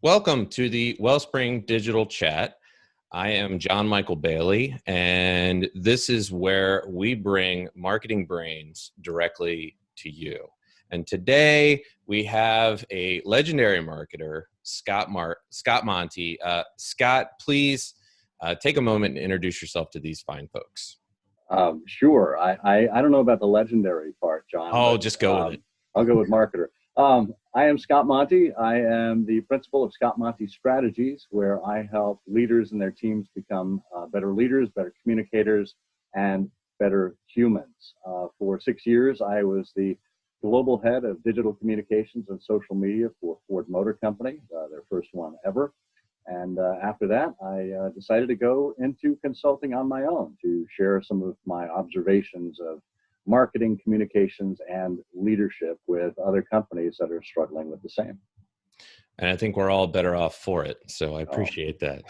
Welcome to the Wellspring Digital Chat. I am John Michael Bailey, and this is where we bring marketing brains directly to you. And today we have a legendary marketer, Scott Monty. Scott, please take a moment and introduce yourself to these fine folks. Sure. I don't know about the legendary part, John. Oh, but, just go with it. I'll go with marketer. I am Scott Monty. I am the principal of Scott Monty Strategies, where I help leaders and their teams become better leaders, better communicators, and better humans. For 6 years, I was the global head of digital communications and social media for Ford Motor Company, their first one ever. And after that, I decided to go into consulting on my own to share some of my observations of marketing, communications, and leadership with other companies that are struggling with the same. And I think we're all better off for it. So I appreciate that.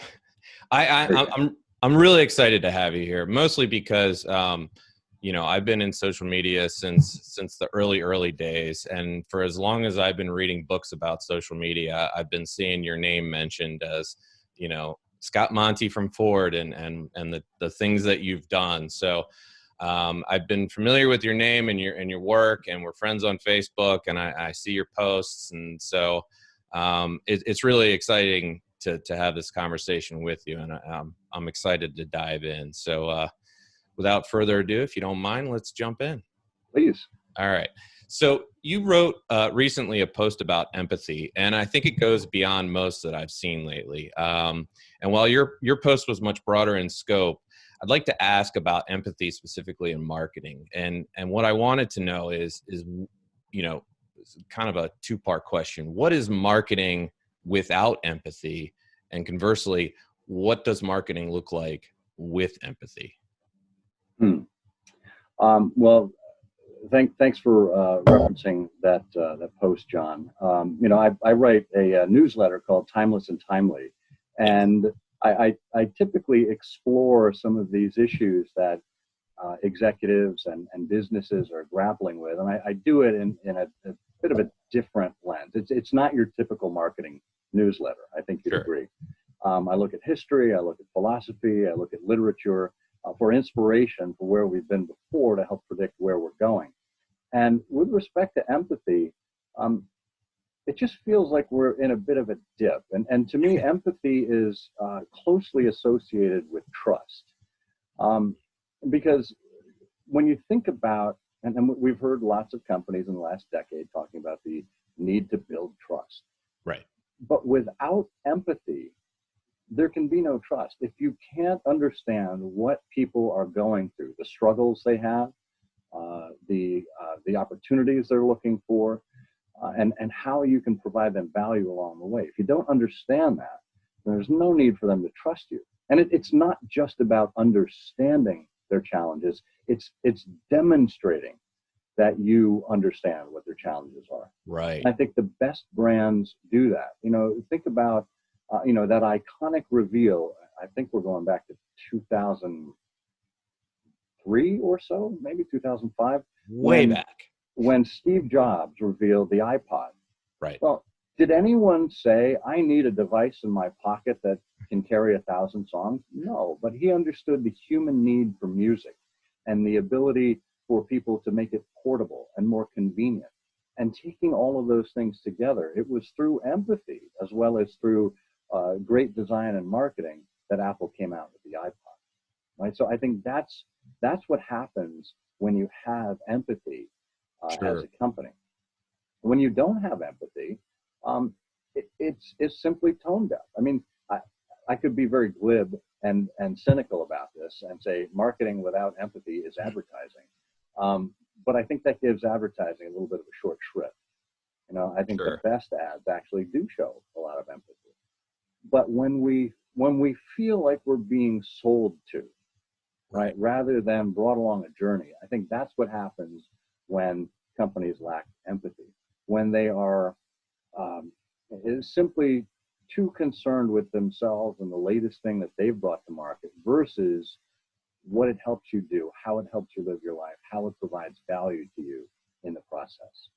I'm really excited to have you here, mostly because I've been in social media since the early days, and for as long as I've been reading books about social media, I've been seeing your name mentioned as, Scott Monty from Ford and the things that you've done. So I've been familiar with your name and your work, and we're friends on Facebook, and I see your posts, and so it's really exciting to have this conversation with you, and I'm excited to dive in. So without further ado, if you don't mind, let's jump in. Please. All right. So you wrote recently a post about empathy, and I think it goes beyond most that I've seen lately. And while your post was much broader in scope, I'd like to ask about empathy specifically in marketing. And what I wanted to know is kind of a two-part question. What is marketing without empathy? And conversely, what does marketing look like with empathy? Well, thanks for referencing that post, John. I write a newsletter called Timeless and Timely, and I typically explore some of these issues that executives and businesses are grappling with, and I do it in a bit of a different lens. It's not your typical marketing newsletter. I think you'd agree. I look at history, I look at philosophy, I look at literature for inspiration for where we've been before to help predict where we're going. And with respect to empathy, it just feels like we're in a bit of a dip. And to me, empathy is closely associated with trust. Because when you think about, and we've heard lots of companies in the last decade talking about the need to build trust. Right. But without empathy, there can be no trust. If you can't understand what people are going through, the struggles they have, the opportunities they're looking for, and how you can provide them value along the way. If you don't understand that, there's no need for them to trust you. And it's not just about understanding their challenges. It's demonstrating that you understand what their challenges are. Right. And I think the best brands do that. Think about that iconic reveal. I think we're going back to 2003 or so, maybe 2005. Way back. When Steve Jobs revealed the iPod. Right. Well, did anyone say, I need a device in my pocket that can carry 1,000 songs? No, but he understood the human need for music and the ability for people to make it portable and more convenient. And taking all of those things together, it was through empathy as well as through great design and marketing that Apple came out with the iPod. Right. So I think that's what happens when you have empathy as a company. When you don't have empathy, it's simply tone deaf. I mean, I could be very glib and cynical about this and say marketing without empathy is advertising. But I think that gives advertising a little bit of a short shrift. I think the best ads actually do show a lot of empathy. But when we feel like we're being sold to, right, rather than brought along a journey, I think that's what happens when companies lack empathy. When they are simply too concerned with themselves and the latest thing that they've brought to market versus what it helps you do, how it helps you live your life, how it provides value to you in the process.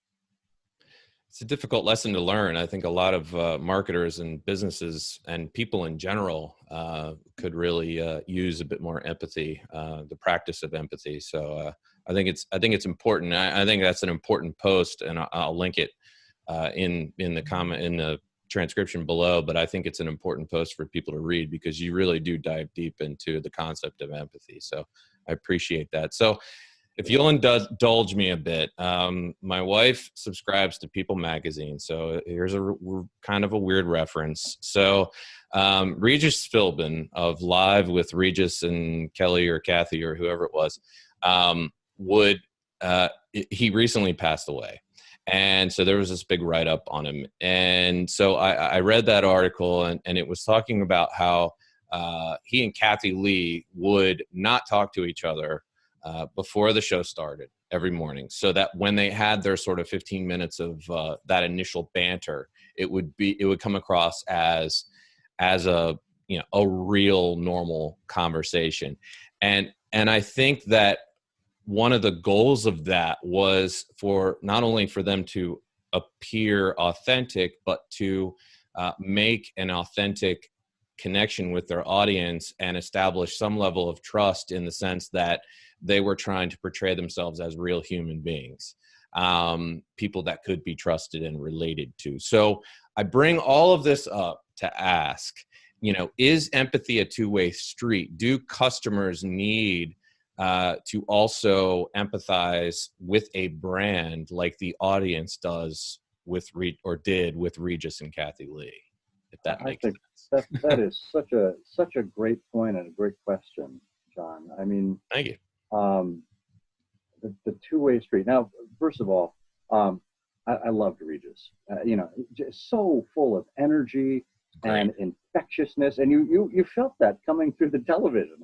It's a difficult lesson to learn. I think a lot of marketers and businesses and people in general could really use a bit more empathy, the practice of empathy. So I think it's important. I think that's an important post, and I'll link it in the comment in the transcription below. But I think it's an important post for people to read, because you really do dive deep into the concept of empathy. So I appreciate that. So if you'll indulge me a bit, my wife subscribes to People magazine. So here's a kind of a weird reference. So Regis Philbin of Live with Regis and Kelly or Kathy or whoever it was, he recently passed away. And so there was this big write-up on him. And so I read that article, and it was talking about how he and Kathy Lee would not talk to each other before the show started every morning, so that when they had their sort of 15 minutes of that initial banter, it would come across as a real normal conversation. And I think that one of the goals of that was for not only for them to appear authentic, but to make an authentic connection with their audience and establish some level of trust, in the sense that they were trying to portray themselves as real human beings, people that could be trusted and related to. So I bring all of this up to ask, is empathy a two-way street? Do customers need to also empathize with a brand like the audience does did with Regis and Kathy Lee? If that makes sense. That is such a great point and a great question, John. I mean, thank you. The two-way street. Now, first of all, I loved Regis. Just so full of energy and infectiousness, and you felt that coming through the television.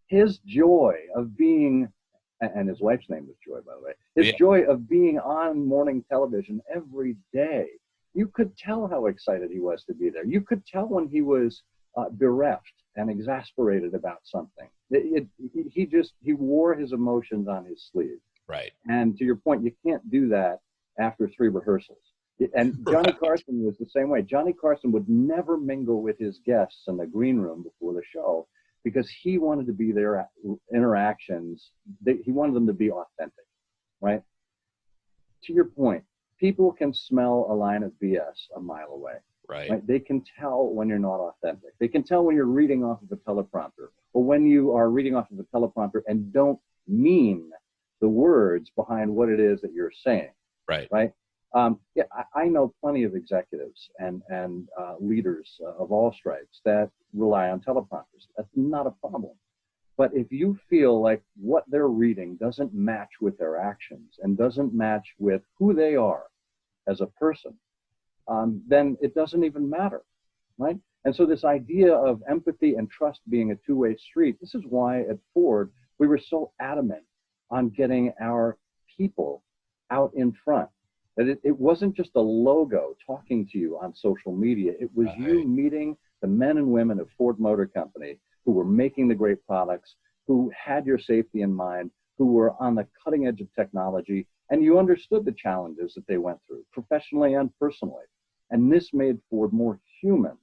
His joy of being, and his wife's name was Joy, by the way. His joy of being on morning television every day. You could tell how excited he was to be there. You could tell when he was bereft and exasperated about something. He wore his emotions on his sleeve. Right. And to your point, you can't do that after 3 rehearsals. And Johnny Carson was the same way. Johnny Carson would never mingle with his guests in the green room before the show, because he wanted to be their interactions. He wanted them to be authentic, right? To your point, people can smell a line of BS a mile away. Right? They can tell when you're not authentic. They can tell when you're reading off of a teleprompter, or when you are reading off of a teleprompter and don't mean the words behind what it is that you're saying. Right? I know plenty of executives and leaders of all stripes that rely on teleprompters. That's not a problem. But if you feel like what they're reading doesn't match with their actions and doesn't match with who they are as a person, then it doesn't even matter, right? And so this idea of empathy and trust being a two-way street, this is why at Ford we were so adamant on getting our people out in front. That it wasn't just a logo talking to you on social media. It was you meeting the men and women of Ford Motor Company who were making the great products, who had your safety in mind, who were on the cutting edge of technology, and you understood the challenges that they went through, professionally and personally. And this made Ford more human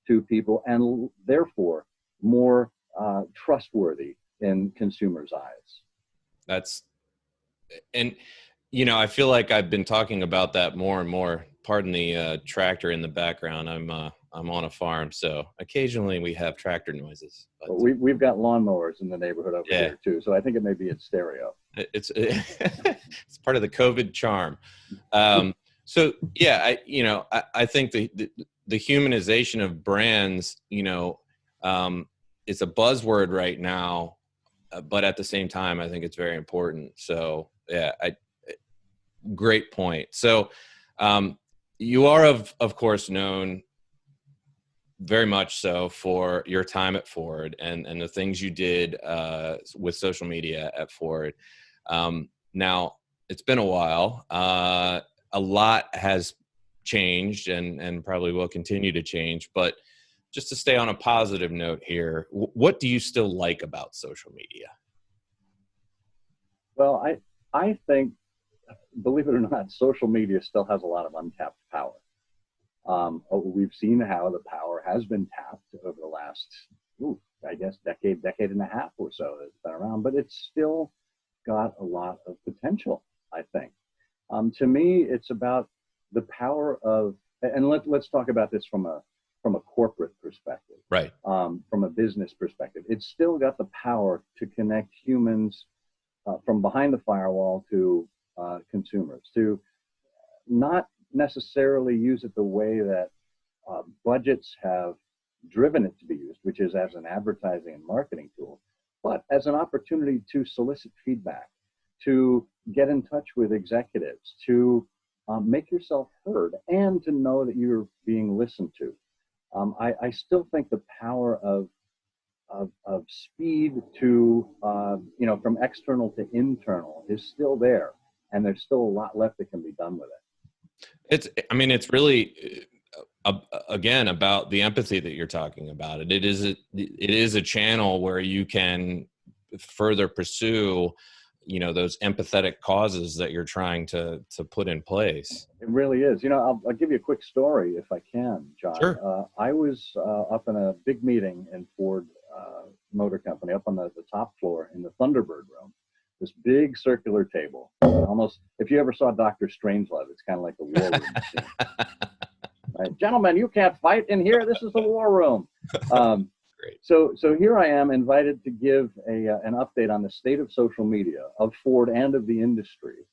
to people, and therefore more trustworthy in consumers' eyes. I feel like I've been talking about that more and more. Pardon the tractor in the background. I'm on a farm, so occasionally we have tractor noises. But we've got lawnmowers in the neighborhood over here too, so I think it may be in stereo. It's part of the COVID charm. So yeah, I think the humanization of brands, it's a buzzword right now, but at the same time, I think it's very important. So yeah, great point. So you are of course known very much so for your time at Ford and the things you did with social media at Ford. Now it's been a while. A lot has changed and probably will continue to change, but just to stay on a positive note here, what do you still like about social media? Well, I think believe it or not, social media still has a lot of untapped power. We've seen how the power has been tapped over the last, I guess, decade and a half or so that it's been around, but it's still got a lot of potential, I think. To me, it's about the power of, and let's talk about this from a corporate perspective, right? From a business perspective, it's still got the power to connect humans from behind the firewall to consumers, to not necessarily use it the way that budgets have driven it to be used, which is as an advertising and marketing tool, but as an opportunity to solicit feedback, to get in touch with executives, to make yourself heard, and to know that you're being listened to. I still think the power of speed to, from external to internal is still there, and there's still a lot left that can be done with it. It's really, again, about the empathy that you're talking about. It is a channel where you can further pursue, those empathetic causes that you're trying to put in place. It really is. I'll give you a quick story if I can, John. Sure. I was up in a big meeting in Ford Motor Company, up on the top floor in the Thunderbird room. This big circular table, almost, if you ever saw Dr. Strangelove, it's kind of like the war room scene. Right? Gentlemen, you can't fight in here. This is the war room. Great. So here I am, invited to give an update on the state of social media of Ford and of the industry.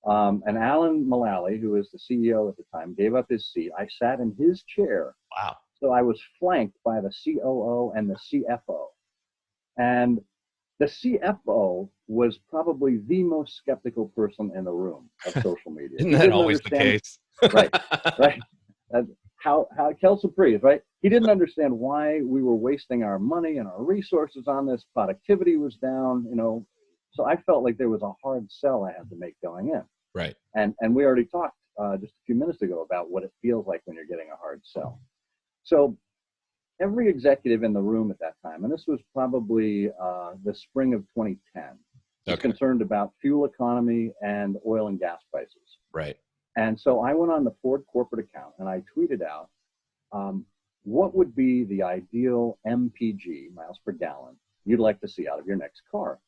And Alan Mullaly, who was the CEO at the time, gave up his seat. I sat in his chair. Wow. So I was flanked by the COO and the CFO. And the CFO was probably the most skeptical person in the room of social media. Isn't that always the case? Right. How Kelsey Priest, right? He didn't understand why we were wasting our money and our resources on this. Productivity was down, So I felt like there was a hard sell I had to make going in. Right. And we already talked just a few minutes ago about what it feels like when you're getting a hard sell. So every executive in the room at that time, and this was probably the spring of 2010, was concerned about fuel economy and oil and gas prices. Right. And so I went on the Ford corporate account and I tweeted out, what would be the ideal MPG, miles per gallon, you'd like to see out of your next car?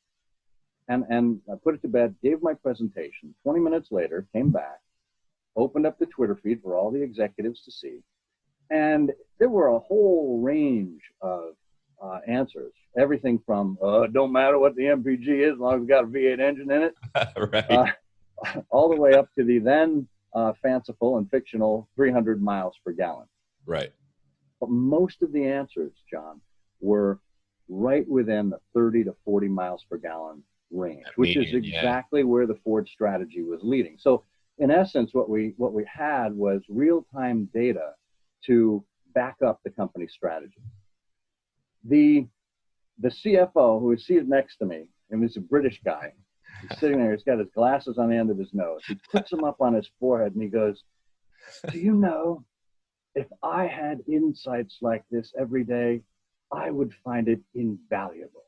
And I put it to bed, gave my presentation. 20 minutes later, came back, opened up the Twitter feed for all the executives to see. And there were a whole range of answers. Everything from, don't matter what the MPG is, as long as it's got a V8 engine in it. Right. All the way up to the then fanciful and fictional 300 miles per gallon. Right. But most of the answers, John, were right within the 30 to 40 miles per gallon range, which is exactly where the Ford strategy was leading. So in essence, what we had was real-time data to back up the company's strategy. The CFO, who was seated next to me, and was a British guy, he's sitting there, he's got his glasses on the end of his nose. He puts them up on his forehead and he goes, do you know, if I had insights like this every day, I would find it invaluable.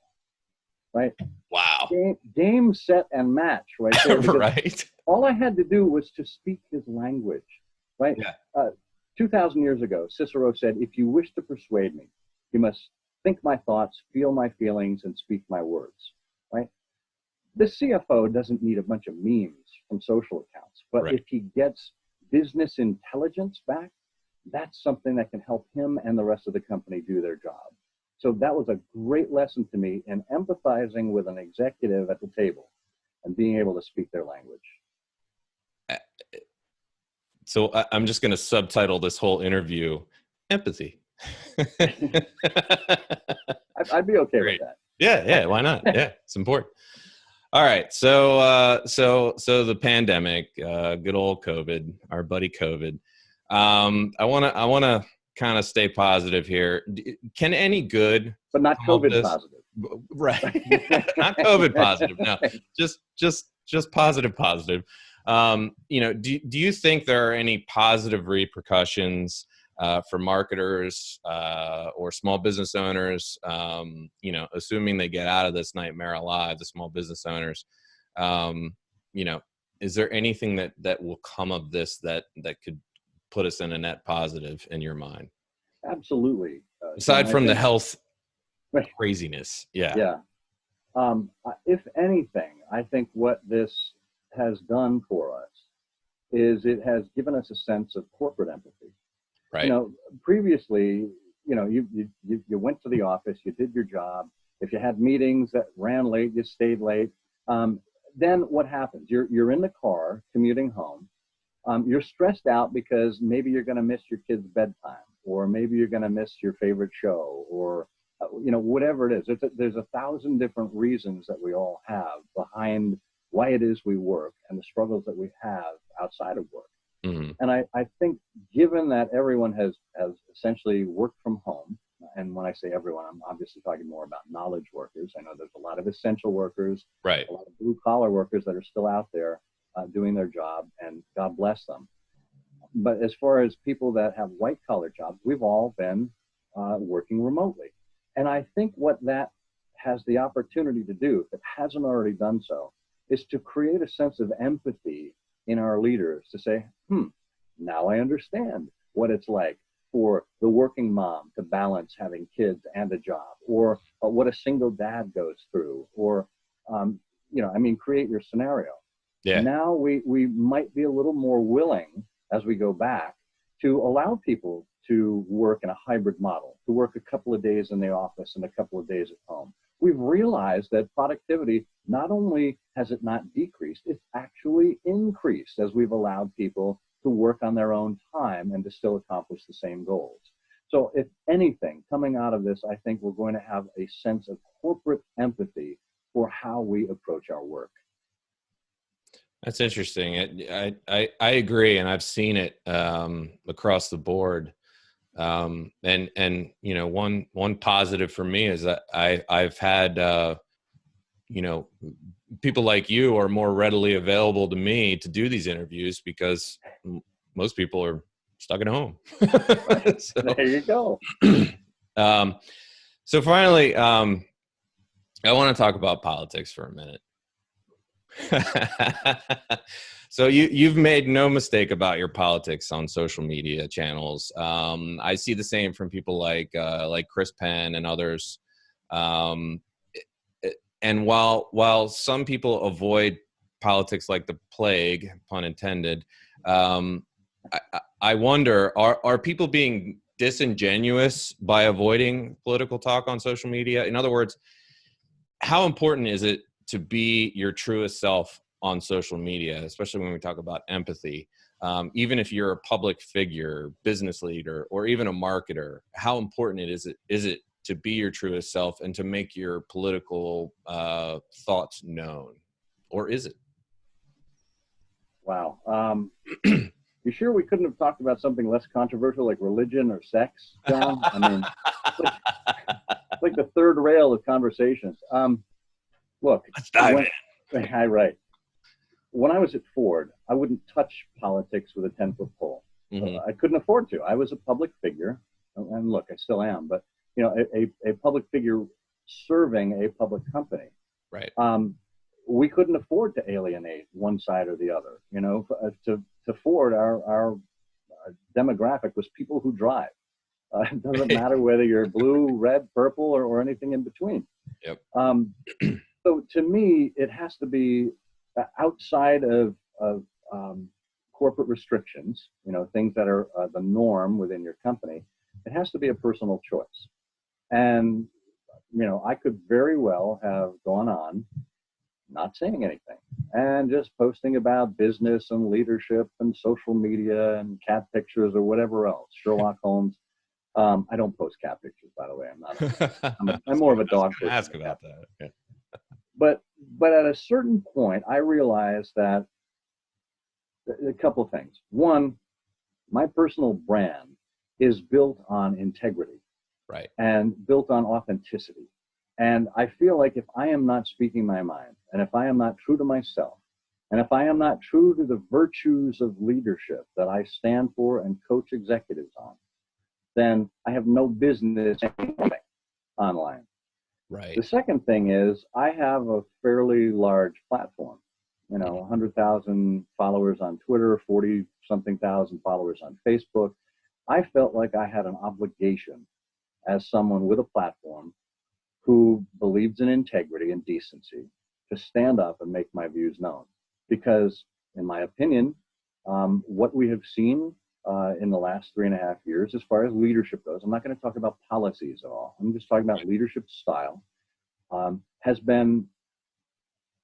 Right? Wow. Game, set, and match right there. Right. All I had to do was to speak his language. Right? Yeah. 2,000 years ago, Cicero said, if you wish to persuade me, you must think my thoughts, feel my feelings, and speak my words. Right? The CFO doesn't need a bunch of memes from social accounts, but if he gets business intelligence back, that's something that can help him and the rest of the company do their job. So that was a great lesson to me in empathizing with an executive at the table and being able to speak their language. So I'm just going to subtitle this whole interview, empathy. I'd be okay with that. Yeah, why not? Yeah, it's important. All right, so the pandemic, good old COVID, our buddy COVID. I want to kind of stay positive here. Can any good, but not COVID positive, right? Not COVID positive. No, just positive. Do you think there are any positive repercussions for marketers or small business owners, assuming they get out of this nightmare alive, the small business owners, is there anything that will come of this that could put us in a net positive in your mind? Absolutely. Aside John, from the health craziness. Yeah. If anything, I think what this has done for us is it has given us a sense of corporate empathy. Right. You know, previously, you know, you went to the office, you did your job. If you had meetings that ran late, you stayed late. Then what happens? You're in the car commuting home. You're stressed out because maybe you're going to miss your kid's bedtime, or maybe you're going to miss your favorite show, or you know, whatever it is. There's 1,000 different reasons that we all have behind why it is we work and the struggles that we have outside of work. Mm-hmm. And I think given that everyone has essentially worked from home, and when I say everyone, I'm obviously talking more about knowledge workers. I know there's a lot of essential workers, right, a lot of blue collar workers that are still out there doing their job, and God bless them. But as far as people that have white collar jobs, we've all been working remotely. And I think what that has the opportunity to do, if it hasn't already done so, is to create a sense of empathy in our leaders to say, now I understand what it's like for the working mom to balance having kids and a job, or what a single dad goes through, or, you know, I mean, create your scenario. Yeah. Now we might be a little more willing as we go back to allow people to work in a hybrid model, to work a couple of days in the office and a couple of days at home. We've realized that productivity, not only has it not decreased, it's actually increased as we've allowed people to work on their own time and to still accomplish the same goals. So if anything, coming out of this, I think we're going to have a sense of corporate empathy for how we approach our work. That's interesting. I agree, and I've seen it across the board. And you know, one positive for me is that I've had you know, people like you are more readily available to me to do these interviews because most people are stuck at home. So, there you go. So finally, I want to talk about politics for a minute. So you've made no mistake about your politics on social media channels. I see the same from people like Chris Penn and others. And while some people avoid politics like the plague, pun intended, I wonder, are people being disingenuous by avoiding political talk on social media? In other words, how important is it to be your truest self on social media, especially when we talk about empathy? Even if you're a public figure, business leader, or even a marketer, how important is it to be your truest self and to make your political thoughts known? Or is it? Wow. You sure we couldn't have talked about something less controversial like religion or sex, John? I mean, it's like the third rail of conversations. Look, let's dive in. Right. When I was at Ford, I wouldn't touch politics with a 10-foot pole. Mm-hmm. I couldn't afford to. I was a public figure, and look, I still am, but you know, a public figure serving a public company. Right. We couldn't afford to alienate one side or the other. You know, to Ford, our demographic was people who drive. It doesn't matter whether you're blue, red, purple, or anything in between. Yep. So to me, it has to be outside of corporate restrictions, you know, things that are the norm within your company. It has to be a personal choice. And, you know, I could very well have gone on not saying anything and just posting about business and leadership and social media and cat pictures or whatever else, Sherlock Holmes. I don't post cat pictures, by the way. I'm more of a dog person. Ask about that. Yeah. But at a certain point, I realized that a couple of things. One, my personal brand is built on integrity, right, and built on authenticity. And I feel like if I am not speaking my mind, and if I am not true to myself, and if I am not true to the virtues of leadership that I stand for and coach executives on, then I have no business anything online. Right. The second thing is I have a fairly large platform. 100,000 followers on Twitter, 40 something thousand followers on Facebook. I felt like I had an obligation as someone with a platform who believes in integrity and decency to stand up and make my views known. Because, in my opinion, what we have seen in the last 3.5 years, as far as leadership goes, I'm not going to talk about policies at all. I'm just talking about leadership style, has been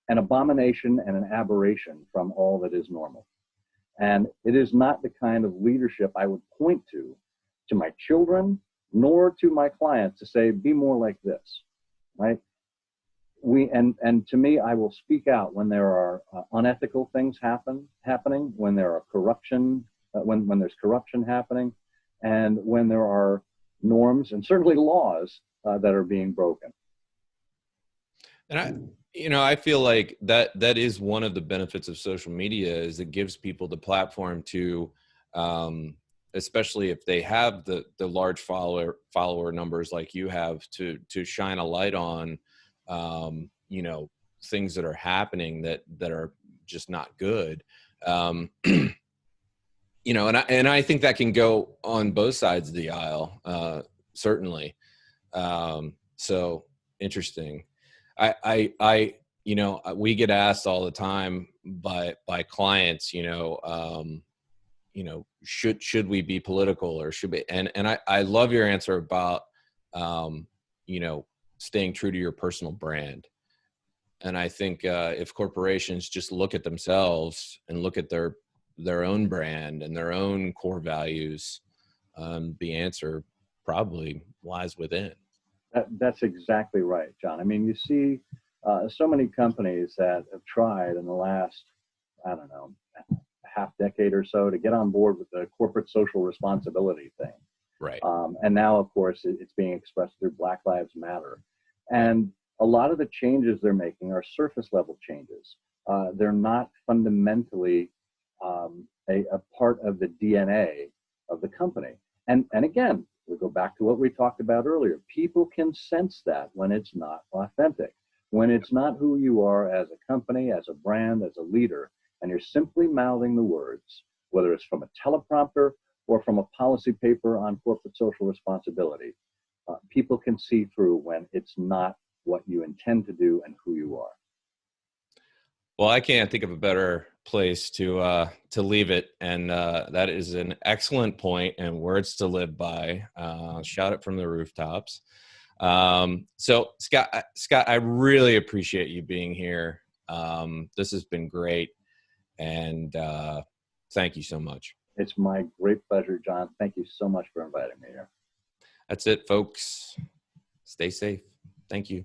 an abomination and an aberration from all that is normal. And it is not the kind of leadership I would point to my children, nor to my clients to say, be more like this, right? And to me, I will speak out when there are unethical things happening, when there are corruption, when there's corruption happening, and when there are norms and certainly laws that are being broken. And I feel like that is one of the benefits of social media, is it gives people the platform to, especially if they have the large follower numbers like you have, to shine a light on, things that are happening that are just not good. And I think that can go on both sides of the aisle, certainly. So interesting. We get asked all the time by clients, should we be political, or should we? And I love your answer about, staying true to your personal brand. And I think if corporations just look at themselves and look at their own brand and their own core values, the answer probably lies within. That's exactly right, John. I mean, you see so many companies that have tried in the last, I don't know, half decade or so to get on board with the corporate social responsibility thing. Right. And now, of course, it's being expressed through Black Lives Matter. And a lot of the changes they're making are surface level changes. They're not fundamentally a part of the DNA of the company. And again, we go back to what we talked about earlier. People can sense that when it's not authentic, when it's not who you are as a company, as a brand, as a leader, and you're simply mouthing the words, whether it's from a teleprompter or from a policy paper on corporate social responsibility. People can see through when it's not what you intend to do and who you are. Well, I can't think of a better place to leave it, and that is an excellent point and words to live by. Shout it from the rooftops. So Scott, I really appreciate you being here. This has been great, and thank you so much. It's my great pleasure, John. Thank you so much for inviting me here. That's it, folks. Stay safe. Thank you.